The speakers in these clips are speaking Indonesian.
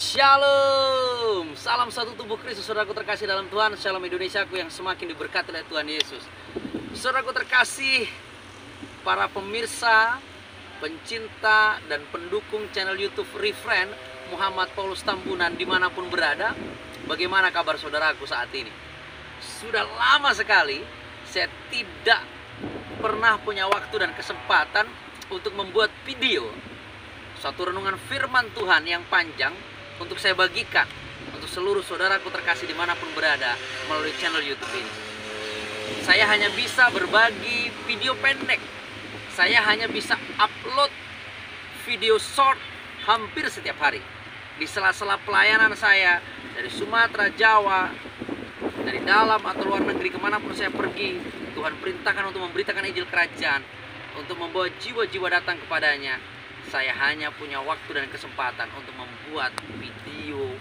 Shalom, salam satu tubuh Kristus, saudaraku terkasih dalam Tuhan. Shalom Indonesiaku yang semakin diberkati oleh Tuhan Yesus. Saudaraku terkasih, para pemirsa, pencinta, dan pendukung channel YouTube Refriend Muhammad Paulus Tambunan dimanapun berada, bagaimana kabar saudaraku saat ini? Sudah lama sekali saya tidak pernah punya waktu dan kesempatan untuk membuat video satu renungan firman Tuhan yang panjang untuk saya bagikan untuk seluruh saudaraku terkasih dimanapun berada melalui channel YouTube ini. Saya hanya bisa berbagi video pendek. Saya hanya bisa upload video short hampir setiap hari. Di sela-sela pelayanan saya dari Sumatera, Jawa, dari dalam atau luar negeri, kemanapun saya pergi, Tuhan perintahkan untuk memberitakan Injil Kerajaan, untuk membawa jiwa-jiwa datang kepadanya. Saya hanya punya waktu dan kesempatan untuk membuat video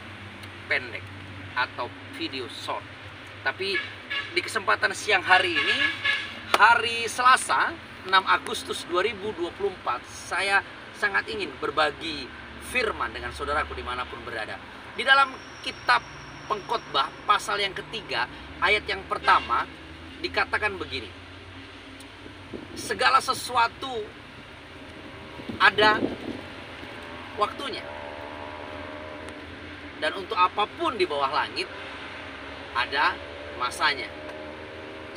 pendek atau video short. Tapi di kesempatan siang hari ini, hari Selasa 6 Agustus 2024, saya sangat ingin berbagi firman dengan saudaraku dimanapun berada. Di dalam kitab Pengkhotbah pasal yang ketiga, ayat yang pertama, dikatakan begini: segala sesuatu ada waktunya, dan untuk apapun di bawah langit ada masanya.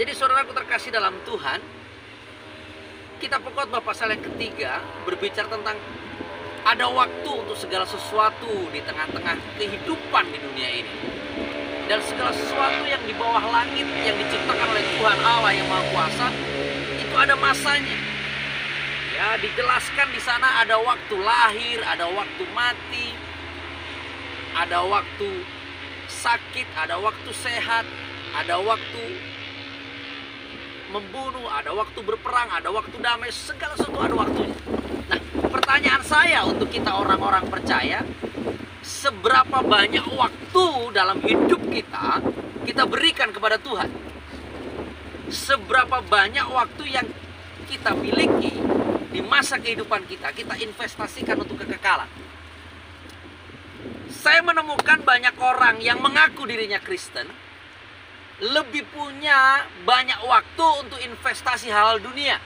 Jadi saudaraku terkasih dalam Tuhan, kitab Pengkhotbah pasal yang ketiga berbicara tentang ada waktu untuk segala sesuatu di tengah-tengah kehidupan di dunia ini. Dan segala sesuatu yang di bawah langit yang diciptakan oleh Tuhan Allah yang Maha Kuasa itu ada masanya. Ya, dijelaskan di sana ada waktu lahir, ada waktu mati, ada waktu sakit, ada waktu sehat, ada waktu membunuh, ada waktu berperang, ada waktu damai, segala sesuatu ada waktunya. Nah, pertanyaan saya untuk kita orang-orang percaya, seberapa banyak waktu dalam hidup kita berikan kepada Tuhan? Seberapa banyak waktu yang kita miliki di masa kehidupan kita investasikan untuk kekekalan? Saya menemukan banyak orang yang mengaku dirinya Kristen lebih punya banyak waktu untuk investasi hal dunia,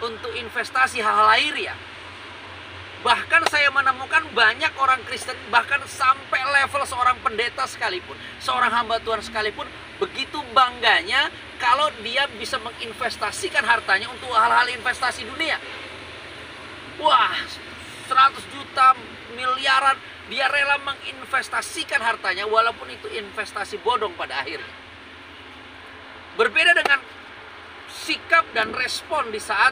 untuk investasi hal lahiriah. Bahkan saya menemukan banyak orang Kristen, bahkan sampai level seorang pendeta sekalipun, seorang hamba Tuhan sekalipun, begitu bangganya kalau dia bisa menginvestasikan hartanya untuk hal-hal investasi dunia. Wah, 100 juta, miliaran, dia rela menginvestasikan hartanya walaupun itu investasi bodong pada akhirnya. Berbeda dengan sikap dan respon di saat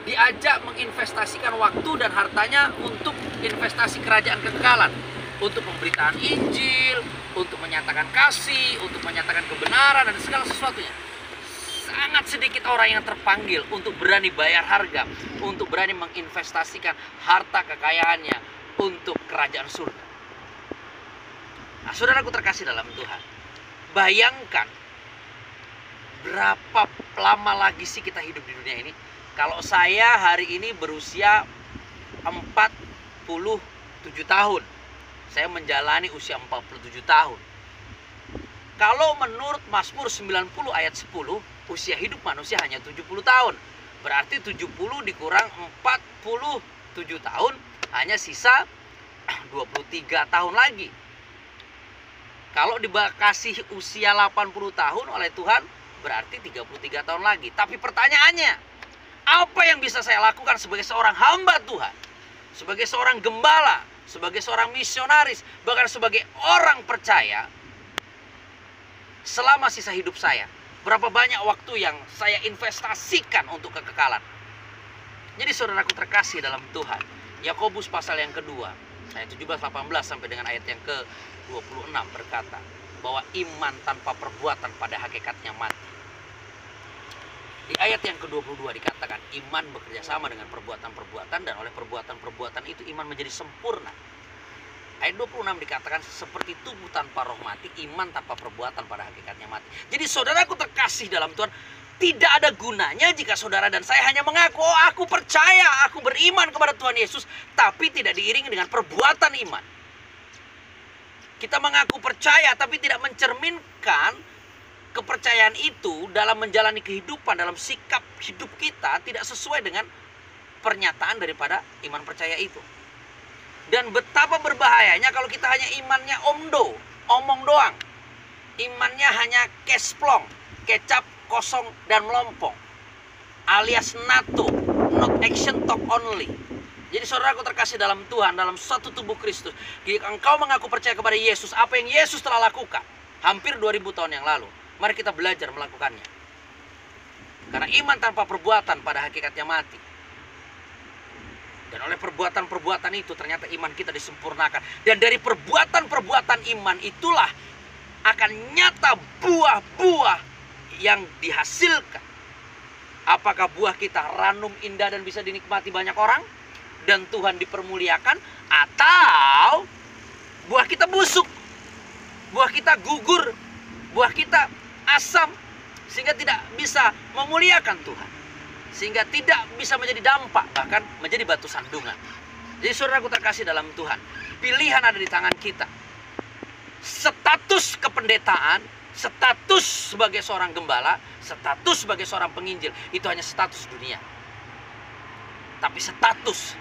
diajak menginvestasikan waktu dan hartanya untuk investasi kerajaan kekekalan, untuk pemberitaan Injil, untuk menyatakan kasih, untuk menyatakan kebenaran dan segala sesuatunya. Sangat sedikit orang yang terpanggil untuk berani bayar harga, untuk berani menginvestasikan harta kekayaannya untuk kerajaan surga. Nah, saudaraku terkasih dalam Tuhan, bayangkan berapa lama lagi sih kita hidup di dunia ini? Kalau saya hari ini berusia 47 tahun, saya menjalani usia 47 tahun. Kalau menurut Mazmur 90 ayat 10, usia hidup manusia hanya 70 tahun. Berarti 70 dikurang 47 tahun, hanya sisa 23 tahun lagi. Kalau dikasih usia 80 tahun oleh Tuhan, berarti 33 tahun lagi. Tapi pertanyaannya, apa yang bisa saya lakukan sebagai seorang hamba Tuhan, sebagai seorang gembala, sebagai seorang misionaris, bahkan sebagai orang percaya selama sisa hidup saya? Berapa banyak waktu yang saya investasikan untuk kekekalan? Jadi saudaraku terkasih dalam Tuhan, Yakobus pasal yang kedua, ayat 17-18 sampai dengan ayat yang ke-26 berkata bahwa iman tanpa perbuatan pada hakikatnya mati. Di ayat yang ke-22 dikatakan iman bekerja sama dengan perbuatan-perbuatan, dan oleh perbuatan-perbuatan itu iman menjadi sempurna. Ayat 26 dikatakan seperti tubuh tanpa roh mati, iman tanpa perbuatan pada hakikatnya mati. Jadi saudaraku terkasih dalam Tuhan, tidak ada gunanya jika saudara dan saya hanya mengaku, oh aku percaya, aku beriman kepada Tuhan Yesus, tapi tidak diiringi dengan perbuatan iman. Kita mengaku percaya tapi tidak mencerminkan kepercayaan itu dalam menjalani kehidupan, dalam sikap hidup kita tidak sesuai dengan pernyataan daripada iman percaya itu. Dan betapa berbahayanya kalau kita hanya imannya omong doang. Imannya hanya kesplong, kecap, kosong, dan melompong. Alias NATO, not action talk only. Jadi saudaraku terkasih dalam Tuhan, dalam satu tubuh Kristus, jika engkau mengaku percaya kepada Yesus, apa yang Yesus telah lakukan hampir 2000 tahun yang lalu, mari kita belajar melakukannya. Karena iman tanpa perbuatan pada hakikatnya mati. Dan oleh perbuatan-perbuatan itu ternyata iman kita disempurnakan. Dan dari perbuatan-perbuatan iman itulah akan nyata buah-buah yang dihasilkan. Apakah buah kita ranum, indah, dan bisa dinikmati banyak orang? Dan Tuhan dipermuliakan? Atau buah kita busuk? Buah kita gugur? Buah kita asam? Sehingga tidak bisa memuliakan Tuhan. Sehingga tidak bisa menjadi dampak, bahkan menjadi batu sandungan. Jadi saudaraku terkasih dalam Tuhan, pilihan ada di tangan kita. Status kependetaan, status sebagai seorang gembala, status sebagai seorang penginjil, itu hanya status dunia. Tapi status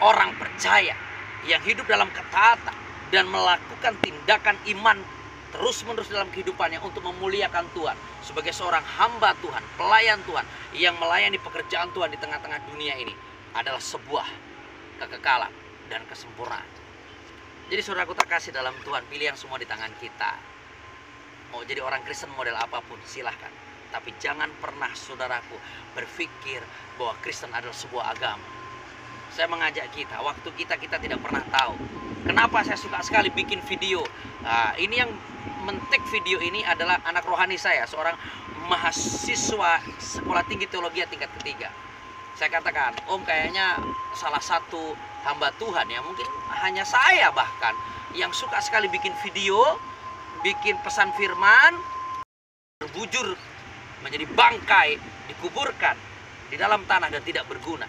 orang percaya yang hidup dalam ketaatan dan melakukan tindakan iman terus-menerus dalam kehidupannya untuk memuliakan Tuhan, sebagai seorang hamba Tuhan, pelayan Tuhan yang melayani pekerjaan Tuhan di tengah-tengah dunia ini, adalah sebuah kekekalan dan kesempurnaan. Jadi saudaraku terkasih dalam Tuhan, pilihan semua di tangan kita. Mau jadi orang Kristen model apapun silahkan, tapi jangan pernah saudaraku berpikir bahwa Kristen adalah sebuah agama. Saya mengajak kita, waktu kita tidak pernah tahu. Kenapa saya suka sekali bikin video. Ini yang mentek video ini adalah anak rohani saya, seorang mahasiswa sekolah tinggi teologi tingkat ketiga. Saya katakan, Om kayaknya salah satu hamba Tuhan ya, mungkin hanya saya bahkan, yang suka sekali bikin video, bikin pesan firman, terbujur menjadi bangkai, dikuburkan di dalam tanah dan tidak berguna.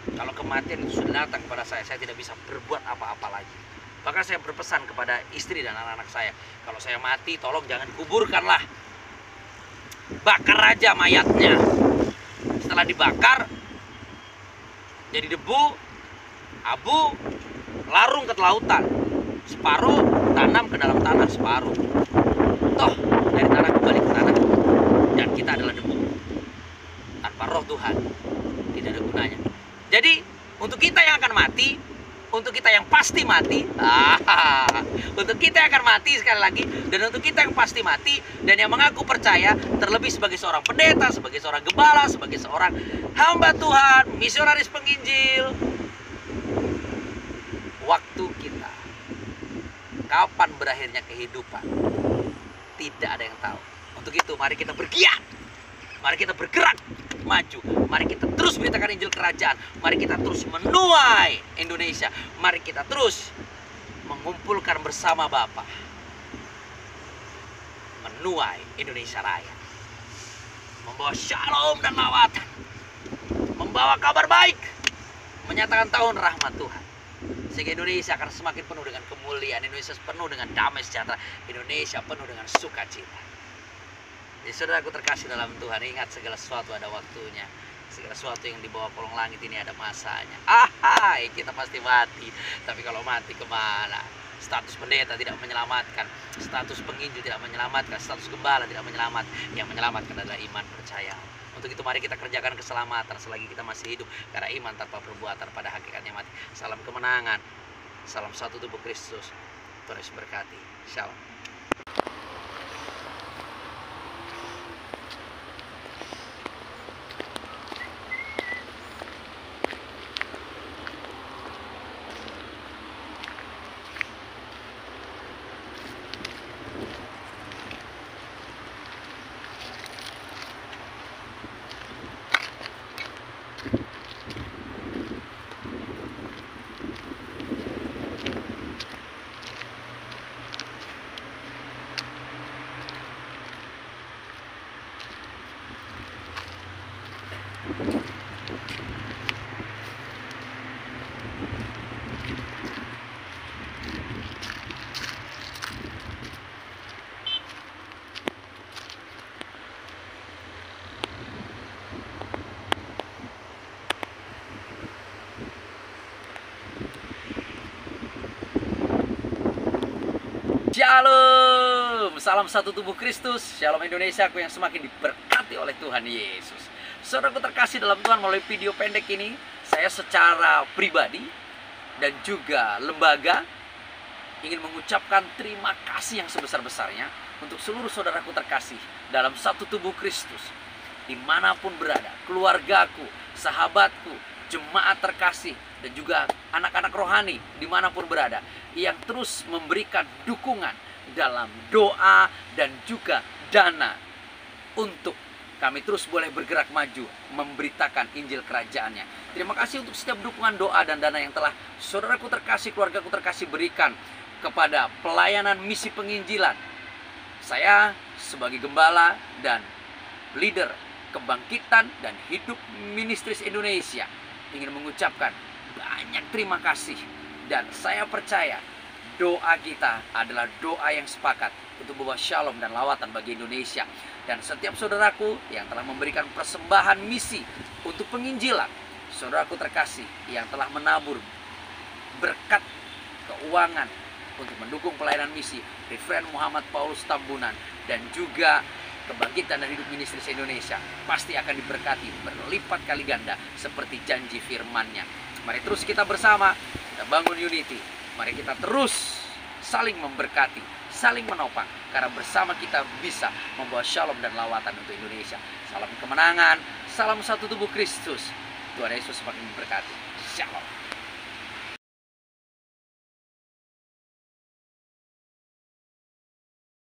Kalau kematian itu sudah datang kepada saya tidak bisa berbuat apa-apa lagi. Bahkan saya berpesan kepada istri dan anak-anak saya, kalau saya mati tolong jangan kuburkanlah, bakar aja mayatnya. Setelah dibakar jadi debu, abu, larung ke lautan. Separuh tanam ke dalam tanah, separuh toh dari tanah kembali ke tanah. Dan kita adalah debu. Tanpa roh Tuhan tidak ada gunanya. Jadi untuk kita yang akan mati, untuk kita yang pasti mati, untuk kita yang akan mati sekali lagi, dan untuk kita yang pasti mati, dan yang mengaku percaya, terlebih sebagai seorang pendeta, sebagai seorang gembala, sebagai seorang hamba Tuhan, misionaris penginjil, waktu kita, kapan berakhirnya kehidupan, tidak ada yang tahu. Untuk itu mari kita bergiat, mari kita bergerak maju, mari kita terus beritakan Injil Kerajaan, mari kita terus menuai Indonesia, mari kita terus mengumpulkan bersama Bapa, menuai Indonesia Raya, membawa shalom dan lawatan, membawa kabar baik, menyatakan tahun rahmat Tuhan, sehingga Indonesia akan semakin penuh dengan kemuliaan, Indonesia penuh dengan damai sejahtera, Indonesia penuh dengan sukacita. Jadi saudaraku terkasih dalam Tuhan, ingat segala sesuatu ada waktunya. Segala sesuatu yang di bawah kolong langit ini ada masanya. Kita pasti mati. Tapi kalau mati kemana? Status pendeta tidak menyelamatkan, status penginjil tidak menyelamatkan, status gembala tidak menyelamatkan. Yang menyelamatkan adalah iman percaya. Untuk itu mari kita kerjakan keselamatan selagi kita masih hidup. Karena iman tanpa perbuatan pada hakikatnya mati. Salam kemenangan. Salam satu tubuh Kristus. Tuhan Yesus berkati. Shalom. Shalom, salam satu tubuh Kristus. Shalom Indonesia, aku yang semakin diberkati oleh Tuhan Yesus. Saudaraku terkasih dalam Tuhan, melalui video pendek ini saya secara pribadi dan juga lembaga ingin mengucapkan terima kasih yang sebesar-besarnya untuk seluruh saudaraku terkasih dalam satu tubuh Kristus, dimanapun berada, keluargaku, sahabatku, jemaat terkasih, dan juga anak-anak rohani dimanapun berada, yang terus memberikan dukungan dalam doa dan juga dana untuk kami terus boleh bergerak maju memberitakan Injil kerajaannya. Terima kasih untuk setiap dukungan doa dan dana yang telah saudaraku terkasih, keluargaku terkasih berikan kepada pelayanan misi penginjilan. Saya sebagai gembala dan leader Kebangkitan dan Hidup Ministries Indonesia ingin mengucapkan banyak terima kasih, dan saya percaya doa kita adalah doa yang sepakat untuk membawa shalom dan lawatan bagi Indonesia. Dan setiap saudaraku yang telah memberikan persembahan misi untuk penginjilan, saudaraku terkasih yang telah menabur berkat keuangan untuk mendukung pelayanan misi Reverend Muhammad Paulus Tambunan dan juga Kebangkitan dan Hidup Ministries Indonesia, pasti akan diberkati berlipat kali ganda seperti janji firman-Nya. Mari terus kita bersama, kita bangun unity. Mari kita terus saling memberkati, saling menopang, karena bersama kita bisa membawa shalom dan lawatan untuk Indonesia. Salam kemenangan, salam satu tubuh Kristus. Tuhan Yesus semakin memberkati. Shalom.